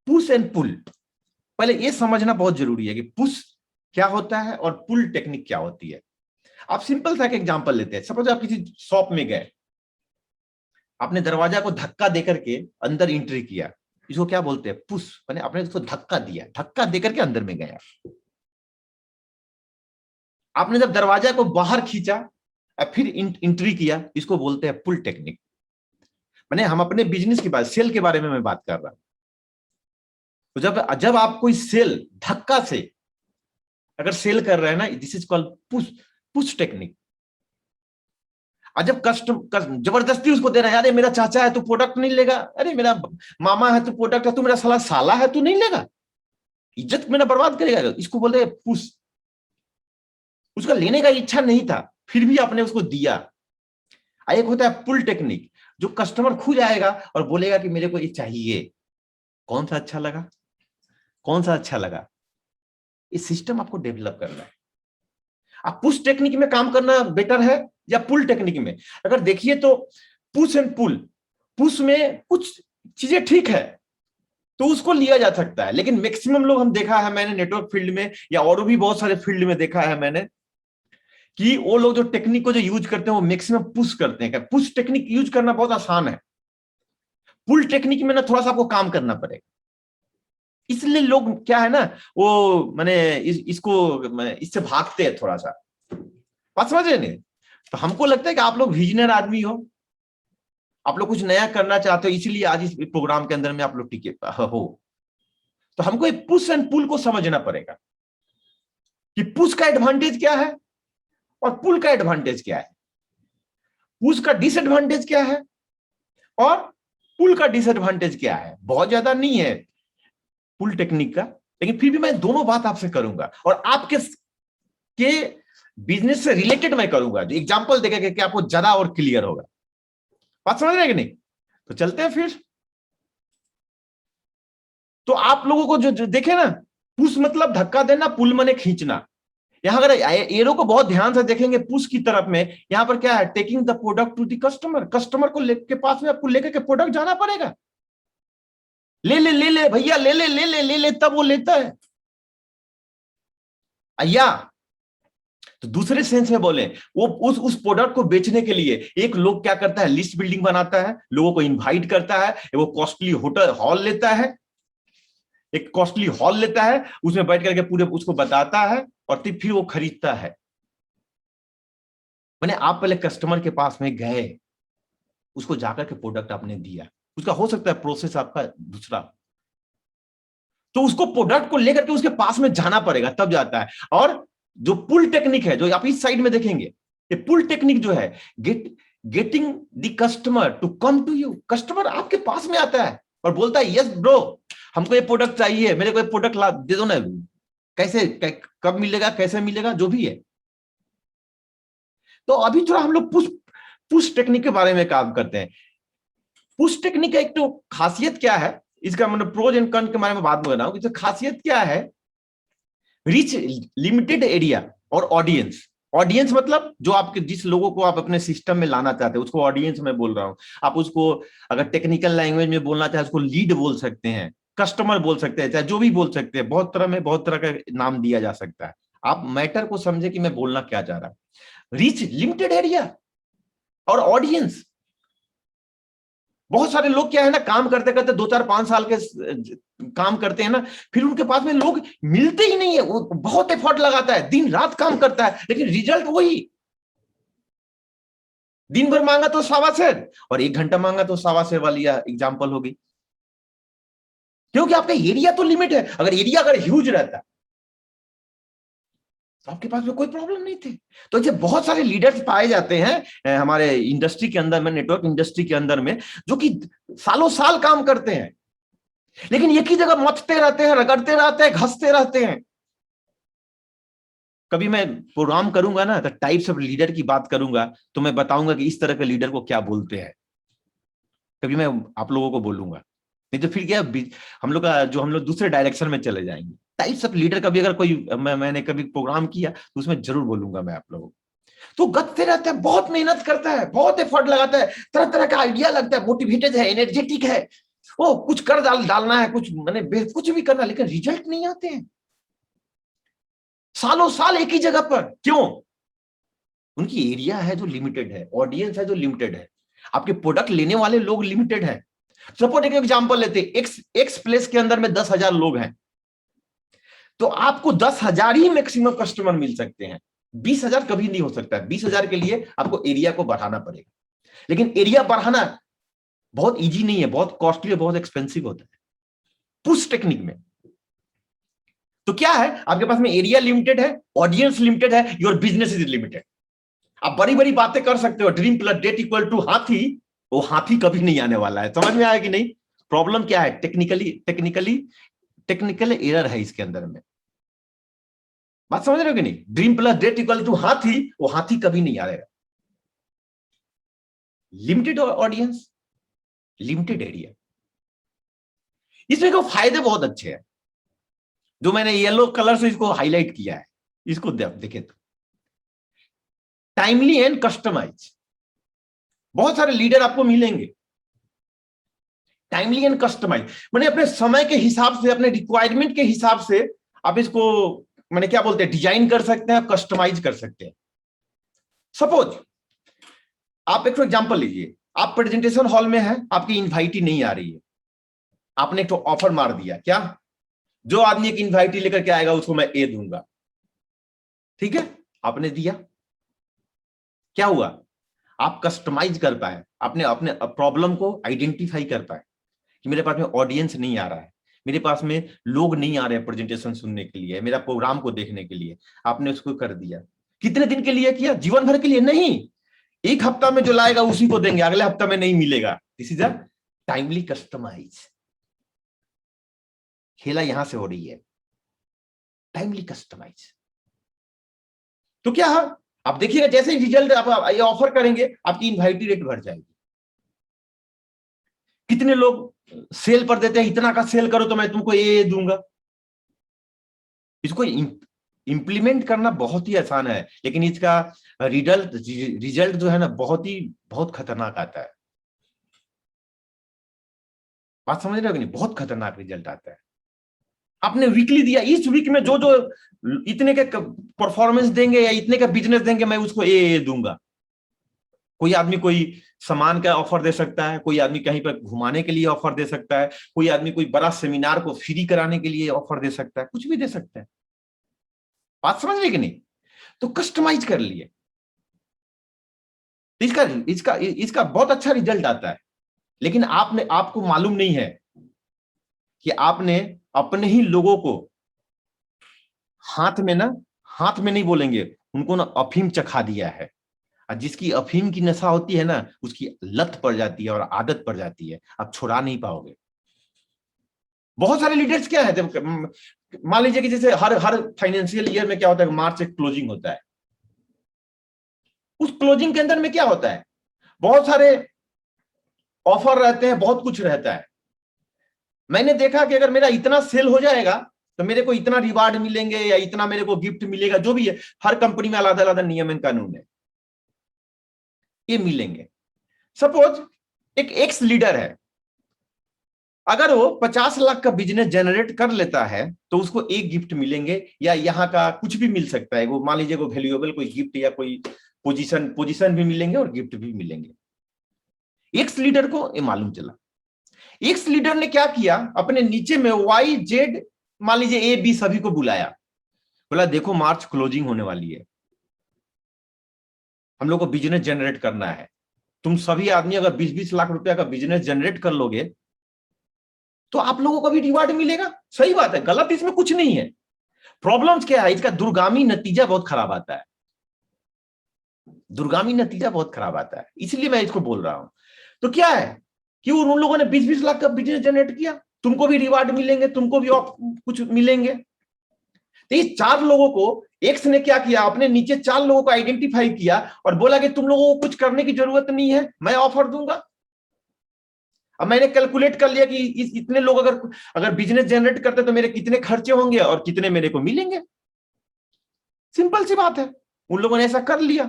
Push and pull, पहले ये समझना बहुत जरूरी है कि पुश क्या होता है और पुल टेक्निक क्या होती है। आप सिंपल सा एक एग्जांपल लेते हैं। सपोज आप किसी शॉप में गए, आपने दरवाजा को धक्का देकर के अंदर एंट्री किया, इसको क्या बोलते हैं? पुश, माने आपने उसको धक्का दिया, धक्का देकर के अंदर में गया। आपने जब दरवाजा को बाहर खींचा फिर एंट्री किया, इसको बोलते हैं पुल टेक्निक। माने हम अपने बिजनेस की बात, सेल के बारे में मैं बात कर रहा हूं। तो जब आप कोई सेल धक्का से अगर सेल कर रहे हैं ना, this is called push, push technique. और जब जबरदस्ती उसको दे रहे हैं, अरे मेरा चाचा है तो प्रोडक्ट नहीं लेगा, अरे मेरा मामा है तो प्रोडक्ट है, तू मेरा साला है तू नहीं लेगा, इज्जत मेरा बर्बाद करेगा, इसको बोलते हैं पुश। उसका लेने का इच्छा नहीं था फिर भी आपने उसको दिया। एक होता है पुल टेक्निक, जो कस्टमर खुद आएगा और बोलेगा कि मेरे को ये चाहिए, कौन सा अच्छा लगा, कौन सा अच्छा लगा। इस सिस्टम आपको डेवलप करना है। आप पुश टेक्निक में काम करना बेटर है या पुल टेक्निक में? अगर देखिए तो पुश एंड पुल, पुश में कुछ चीजें ठीक है तो उसको लिया जा सकता है, लेकिन मैक्सिमम लोग हम देखा है मैंने नेटवर्क फील्ड में या और भी बहुत सारे फील्ड में देखा है मैंने कि वो लोग जो टेक्निक को जो यूज करते हैं वो मैक्सिमम पुश करते हैं। पुश टेक्निक यूज करना बहुत आसान है, पुल टेक्निक में ना थोड़ा सा आपको काम करना पड़ेगा। इसलिए लोग क्या है ना, वो मैंने इससे भागते हैं थोड़ा सा। बात समझ रहे नहीं? तो हमको लगता है कि आप लोग विजनर आदमी हो, आप लोग कुछ नया करना चाहते हो, इसीलिए आज इस प्रोग्राम के अंदर में आप लोग टिके हो। तो हमको पुश एंड पुल को समझना पड़ेगा कि पुश का एडवांटेज क्या है और पुल का एडवांटेज क्या है, पुश का डिसएडवांटेज क्या है और पुल का डिसएडवांटेज क्या है। बहुत ज्यादा नहीं है पुल टेक्निक का, लेकिन फिर भी मैं दोनों बात आपसे करूंगा और आपके बिजनेस से रिलेटेड मैं करूंगा, जो एग्जांपल देखेगा कि आपको ज्यादा और क्लियर होगा। बात समझ रहे हैं कि नहीं? तो चलते हैं फिर। तो आप लोगों को जो देखे ना, पुश मतलब धक्का देना, पुल मने खींचना। यहां अगर एरो को बहुत ध्यान से देखेंगे पुश की तरफ में, यहां पर क्या है? Taking the product to the customer, customer को के पास में आपको लेकर के प्रोडक्ट जाना पड़ेगा। ले ले ले ले भैया, ले ले ले ले ले ले, तब वो लेता है। या तो दूसरे सेंस में बोले, वो उस प्रोडक्ट को बेचने के लिए एक लोग क्या करता है? लिस्ट बिल्डिंग बनाता है, लोगों को इनवाइट करता है, वो कॉस्टली होटल हॉल लेता है, एक कॉस्टली हॉल लेता है, उसमें बैठ करके पूरे उसको बताता है और फिर वो खरीदता है। मैंने आप पहले कस्टमर के पास में गए, उसको जाकर के प्रोडक्ट आपने दिया, उसका हो सकता है प्रोसेस आपका दूसरा, तो उसको प्रोडक्ट को लेकर के उसके पास में जाना पड़ेगा तब जाता है। और जो पुल टेक्निक है, जो आप इस साइड में देखेंगे, ये पुल टेक्निक जो है, getting the customer to come to you, customer आपके पास में आता है और बोलता है यस ब्रो, हमको ये प्रोडक्ट चाहिए, मेरे को ये प्रोडक्ट ला दे दो ना, कैसे कब मिलेगा, कैसे मिलेगा, जो भी है। तो अभी थोड़ा हम लोग पुश टेक्निक के बारे में काम करते हैं। पुश टेक्निक का एक तो खासियत क्या है, इसका मतलब प्रोज एंड कॉन के बारे में बात कर रहा हूं कि खासियत क्या है? रिच लिमिटेड एरिया और ऑडियंस। ऑडियंस मतलब जो आपके जिस लोगों को आप अपने सिस्टम में लाना चाहते हैं उसको ऑडियंस में बोल रहा हूं। आप उसको अगर टेक्निकल लैंग्वेज में बोलना चाहे उसको लीड बोल सकते हैं, कस्टमर बोल सकते हैं, चाहे जो भी बोल सकते हैं, बहुत तरह का नाम दिया जा सकता है। आप मैटर को समझे कि मैं बोलना क्या चाह रहा हूं। रिच लिमिटेड एरिया और ऑडियंस। बहुत सारे लोग क्या है ना, काम करते करते 2 4 5 साल के काम करते हैं ना, फिर उनके पास में लोग मिलते ही नहीं है। वो बहुत एफर्ट लगाता है, दिन रात काम करता है, लेकिन रिजल्ट वही, दिन भर मांगा तो 1.25 और 1 घंटा मांगा तो 1.25 वाली एग्जाम्पल होगी। क्योंकि आपका एरिया तो लिमिट है। अगर एरिया अगर ह्यूज रहता तो आपके पास में कोई प्रॉब्लम नहीं थी। तो ये बहुत सारे लीडर्स पाए जाते हैं हमारे इंडस्ट्री के अंदर में, नेटवर्क इंडस्ट्री के अंदर में, जो कि सालों साल काम करते हैं, लेकिन एक ही जगह मथते रहते हैं, रगड़ते रहते हैं, घसते रहते हैं। कभी मैं प्रोग्राम करूंगा ना तो टाइप्स ऑफ लीडर की बात करूंगा, तो मैं बताऊंगा कि इस तरह के लीडर को क्या बोलते हैं। कभी मैं आप लोगों को बोलूंगा, नहीं तो फिर क्या हम लोग दूसरे डायरेक्शन में चले जाएंगे। टाइप्स ऑफ लीडर कभी अगर कोई मैंने कभी प्रोग्राम किया तो उसमें जरूर बोलूंगा मैं आप लोगों को। तो गत्ते रहता है, बहुत मेहनत करता है, बहुत एफर्ट लगाता है, तरह तरह का आइडिया लगता है, मोटिवेटेड है, एनर्जेटिक है, वो कुछ कर डालना है, कुछ मैंने कुछ भी करना, लेकिन रिजल्ट नहीं आते हैं। सालों साल एक ही जगह पर क्यों? उनकी एरिया है जो लिमिटेड है, ऑडियंस है जो लिमिटेड है, आपके प्रोडक्ट लेने वाले लोग लिमिटेड है। सपोज एक एग्जांपल लेते हैं, एक्स प्लेस के अंदर में 10,000 लोग हैं, तो आपको 10,000 ही मैक्सिमम कस्टमर मिल सकते हैं, 20,000 कभी नहीं हो सकता है। 20,000 के लिए आपको एरिया को बढ़ाना पड़ेगा, लेकिन एरिया बढ़ाना बहुत इजी नहीं है, बहुत कॉस्टली और बहुत एक्सपेंसिव होता है पुश टेक्निक में। तो क्या है, आपके पास में एरिया लिमिटेड है, ऑडियंस लिमिटेड है, योर बिजनेस इज लिमिटेड। आप बड़ी बड़ी बातें कर सकते हो, dream plus date equal to हाथी, वो हाथी कभी नहीं आने वाला है। समझ में आया कि नहीं? प्रॉब्लम क्या है, टेक्निकल एरर है इसके अंदर में। बात समझ रहे हो कि नहीं? Dream plus date equal to हाथी, वो हाथी कभी नहीं आएगा। लिमिटेड ऑडियंस, लिमिटेड एरिया, इसमें को फायदे बहुत अच्छे हैं, जो मैंने येलो कलर से इसको हाईलाइट किया है। इसको देखे तो टाइमली एंड कस्टमाइज, बहुत सारे लीडर आपको मिलेंगे। टाइमली एंड कस्टमाइज मैंने अपने समय के हिसाब से, अपने रिक्वायरमेंट के हिसाब से आप इसको मैंने क्या बोलते हैं, डिजाइन कर सकते हैं, कस्टमाइज कर सकते हैं। सपोज आप एक एग्जांपल लीजिए, आप प्रेजेंटेशन हॉल में हैं, आपकी इनवाइटी नहीं आ रही है, आपने एक तो ऑफर मार दिया, क्या जो आदमी एक इनवाइटी लेकर के आएगा उसको मैं ए दूंगा, ठीक है, आपने दिया। क्या हुआ, आप कस्टमाइज कर पाए, आपने अपने प्रॉब्लम को आइडेंटिफाई कर पाए कि मेरे पास में ऑडियंस नहीं आ रहा है, मेरे पास में लोग नहीं आ रहे हैं प्रेजेंटेशन सुनने के लिए, मेरा प्रोग्राम को देखने के लिए। आपने उसको कर दिया। कितने दिन के लिए किया? जीवन भर के लिए नहीं, एक हफ्ता में जो लाएगा उसी को देंगे, अगले हफ्ता में नहीं मिलेगा। This is a timely customize. खेला यहां से हो रही है, टाइमली कस्टमाइज। तो क्या है, आप देखिएगा जैसे ही रिजल्ट आप ये ऑफर करेंगे, आपकी इनवाइटी रेट बढ़ जाएगी। कितने लोग सेल पर देते हैं, इतना का सेल करो तो मैं तुमको ये दूंगा। इसको इंप्लीमेंट करना बहुत ही आसान है, लेकिन इसका रिजल्ट जो है ना, बहुत खतरनाक आता है। बात समझ रहे हो कि नहीं? बहुत खतरनाक रिजल्ट आता है। आपने वीकली दिया, इस वीक में जो जो इतने के परफॉर्मेंस देंगे या इतने का बिजनेस देंगे, मैं उसको ये दूंगा। कोई आदमी कोई सामान का ऑफर दे सकता है, कोई आदमी कहीं पर घुमाने के लिए ऑफर दे सकता है, कोई आदमी कोई बड़ा सेमिनार को फ्री कराने के लिए ऑफर दे सकता है, कुछ भी दे सकता है। बात समझ रहे कि नहीं? तो कस्टमाइज कर लिए, इसका इसका इसका बहुत अच्छा रिजल्ट आता है। लेकिन आपको मालूम नहीं है कि आपने अपने ही लोगों को हाथ में नहीं बोलेंगे, उनको ना अफीम चखा दिया है। और जिसकी अफीम की नशा होती है ना, उसकी लत पड़ जाती है और आदत पड़ जाती है, आप छुड़ा नहीं पाओगे। बहुत सारे लीडर्स क्या है, मान लीजिए कि जैसे हर फाइनेंशियल ईयर में क्या होता है, मार्च एक क्लोजिंग होता है। उस क्लोजिंग के अंदर में क्या होता है, बहुत सारे ऑफर रहते हैं, बहुत कुछ रहता है। मैंने देखा कि अगर मेरा इतना सेल हो जाएगा तो मेरे को इतना रिवार्ड मिलेंगे या इतना मेरे को गिफ्ट मिलेगा, जो भी है, हर कंपनी में अलग अलग नियम एवं कानून है, ये मिलेंगे। सपोज एक एक्स लीडर है, अगर वो 50 लाख का बिजनेस जनरेट कर लेता है तो उसको एक गिफ्ट मिलेंगे, या यहाँ का कुछ भी मिल सकता है, वो मान लीजिए कोई वैल्यूएबल कोई गिफ्ट या कोई पोजीशन भी मिलेंगे और गिफ्ट भी मिलेंगे। एक्स लीडर को ये मालूम चला। एक्स लीडर ने क्या किया, अपने नीचे में वाई जेड मान लीजिए ए बी सभी को बुलाया, बोला देखो मार्च क्लोजिंग होने वाली है, हम लोग को बिजनेस जनरेट करना है, तुम सभी आदमी अगर 20-20 लाख रुपया का बिजनेस जनरेट कर लोगे तो आप लोगों को भी रिवार्ड मिलेगा। सही बात है, गलत इसमें कुछ नहीं है। प्रॉब्लम्स क्या है, इसका दूरगामी नतीजा बहुत खराब आता है, दूरगामी नतीजा बहुत खराब आता है, इसलिए मैं इसको बोल रहा हूं। तो क्या है कि उन लोगों ने 20-20 लाख का बिजनेस जनरेट किया, तुमको भी रिवार्ड मिलेंगे, तुमको भी कुछ मिलेंगे। तो इस 4 लोगों को एक्स ने क्या किया, अपने नीचे 4 लोगों को आइडेंटिफाई किया और बोला कि तुम लोगों को कुछ करने की जरूरत नहीं है, मैं ऑफर दूंगा। अब मैंने कैलकुलेट कर लिया कि इतने लोग अगर बिजनेस जनरेट करते तो मेरे कितने खर्चे होंगे और कितने मेरे को मिलेंगे। सिंपल सी बात है, उन लोगों ने ऐसा कर लिया,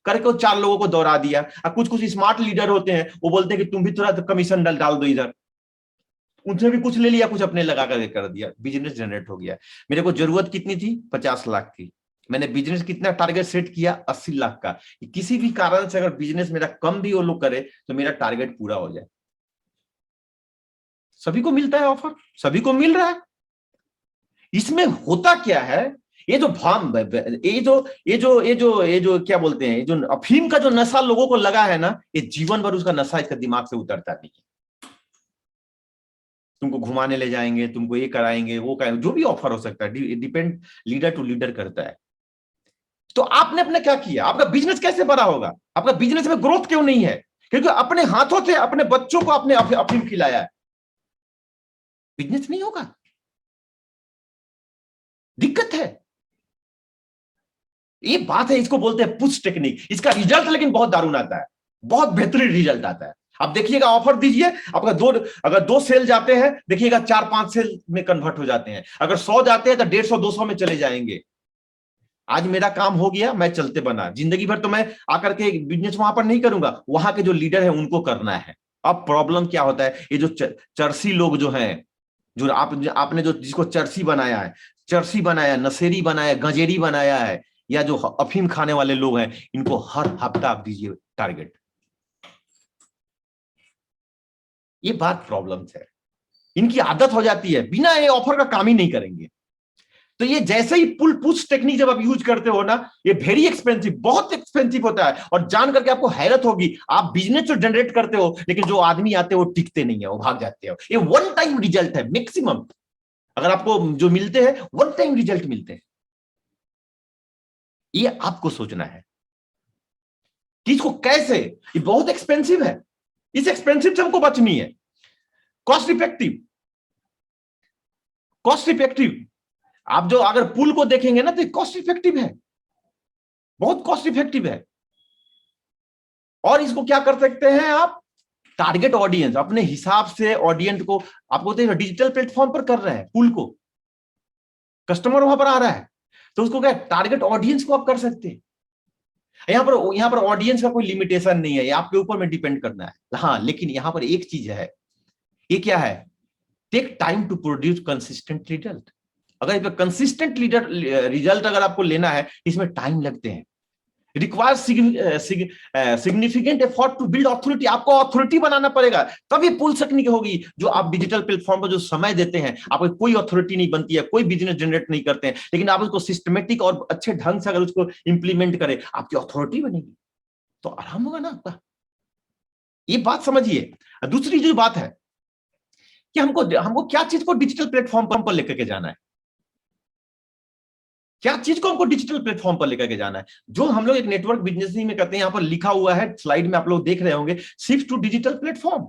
करके वो 4 लोगों को दौड़ा दिया। अब कुछ स्मार्ट लीडर होते हैं, वो बोलते हैं कि तुम भी थोड़ा तो कमीशन डाल दो इधर, उनसे भी कुछ ले लिया, कुछ अपने लगा करके कर दिया, बिजनेस जनरेट हो गया। मेरे को जरूरत कितनी थी? 50 लाख की। मैंने बिजनेस कितना टारगेट सेट किया? 80 लाख का। किसी भी कारण से अगर बिजनेस मेरा कम भी वो लोग करे तो मेरा टारगेट पूरा हो जाए। सभी को मिलता है ऑफर, सभी को मिल रहा है। इसमें होता क्या है, ये जो भाम, ये जो क्या बोलते हैं, जो अफीम का जो नशा लोगों को लगा है ना, ये जीवन भर उसका नशा इसका दिमाग से उतरता नहीं है। तुमको घुमाने ले जाएंगे, तुमको ये कराएंगे, वो कराएंगे, जो भी ऑफर हो सकता है, डिपेंड लीडर टू लीडर करता है। तो आपने अपने क्या किया? आपका बिजनेस कैसे बड़ा होगा? आपका बिजनेस में ग्रोथ क्यों नहीं है? क्योंकि अपने हाथों से अपने बच्चों को आपने अफीम खिलाया है। बिजनेस नहीं होगा, दिक्कत है। ये बात है, इसको बोलते हैं पुश टेक्निक। इसका रिजल्ट लेकिन बहुत दारुण आता है, बहुत बेहतरीन रिजल्ट आता है। आप देखिएगा, ऑफर दीजिए, आपका अगर 2 सेल जाते हैं, देखिएगा 4-5 सेल में कन्वर्ट हो जाते हैं। अगर 100 जाते हैं तो 150-200 में चले जाएंगे। आज मेरा काम हो गया, मैं चलते बना, जिंदगी भर तो मैं आकर के बिजनेस वहां पर नहीं करूंगा, वहां के जो लीडर है उनको करना है। अब प्रॉब्लम क्या होता है, ये जो चरसी लोग जो हैं, जो आपने जो जिसको चरसी बनाया है, चरसी बनाया, नशेरी बनाया, गंजेरी बनाया है, या जो अफीम खाने वाले लोग हैं, इनको हर हफ्ता आप दीजिए टारगेट। ये बात प्रॉब्लम है, इनकी आदत हो जाती है, बिना ये ऑफर का काम ही नहीं करेंगे। तो ये जैसे ही पुल पुश टेक्निक जब आप यूज करते हो ना, ये वेरी एक्सपेंसिव, बहुत एक्सपेंसिव होता है। और जान करके आपको हैरत होगी, आप बिजनेस तो जनरेट करते हो, लेकिन जो आदमी आते हैं वो टिकते नहीं है, वो भाग जाते हो। ये वन टाइम रिजल्ट है मैक्सिमम, अगर आपको जो मिलते हैं वन टाइम रिजल्ट मिलते हैं। ये आपको सोचना है कि इसको कैसे, ये बहुत एक्सपेंसिव है, इस एक्सपेंसिव से हमको बचनी है। Cost effective, cost effective. आप जो अगर पुल को देखेंगे ना, तो कॉस्ट इफेक्टिव है, बहुत कॉस्ट इफेक्टिव है। और इसको क्या कर सकते हैं आप, टारगेट ऑडियंस अपने हिसाब से ऑडियंस को, आपको डिजिटल प्लेटफॉर्म पर कर रहे हैं, पुल को कस्टमर वहां पर आ रहा है, तो उसको क्या टारगेट ऑडियंस को आप कर सकते हैं। यहां पर ऑडियंस का कोई लिमिटेशन नहीं है, ये आपके ऊपर में डिपेंड करना है। हाँ, लेकिन यहां पर एक चीज है, ये क्या है, take time to produce consistent result. अगर कंसिस्टेंट रिजल्ट अगर आपको लेना है, इसमें टाइम लगते हैं, requires significant effort to build authority. आपको अथॉरिटी बनाना पड़ेगा, तभी पुल टेक्निक होगी। जो आप डिजिटल प्लेटफॉर्म पर जो समय देते हैं, आपको कोई अथॉरिटी नहीं बनती है, कोई बिजनेस जनरेट नहीं करते हैं, लेकिन आप उसको सिस्टमेटिक और अच्छे ढंग से अगर उसको इंप्लीमेंट करें, आपकी अथॉरिटी बनेगी, तो आराम होगा ना आपका। ये बात समझिए। दूसरी जो बात है कि हमको क्या चीज को डिजिटल प्लेटफॉर्म पर लेकर के जाना है, क्या चीज को हमको डिजिटल प्लेटफॉर्म पर लेकर के जाना है। जो हम लोग एक नेटवर्क बिजनेस में करते हैं, यहां पर लिखा हुआ है स्लाइड में, आप लोग देख रहे होंगे, शिफ्ट टू डिजिटल प्लेटफॉर्म।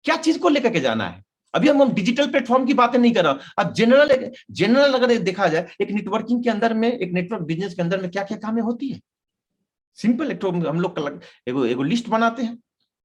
क्या चीज को लेकर के जाना है? अभी हम डिजिटल प्लेटफॉर्म की बातें नहीं कर रहा। अब जनरल अगर देखा जाए, एक नेटवर्किंग के अंदर में, एक नेटवर्क बिजनेस के अंदर में क्या क्या कामें होती है, सिंपल। एक तो हम लोग एगो लिस्ट बनाते हैं,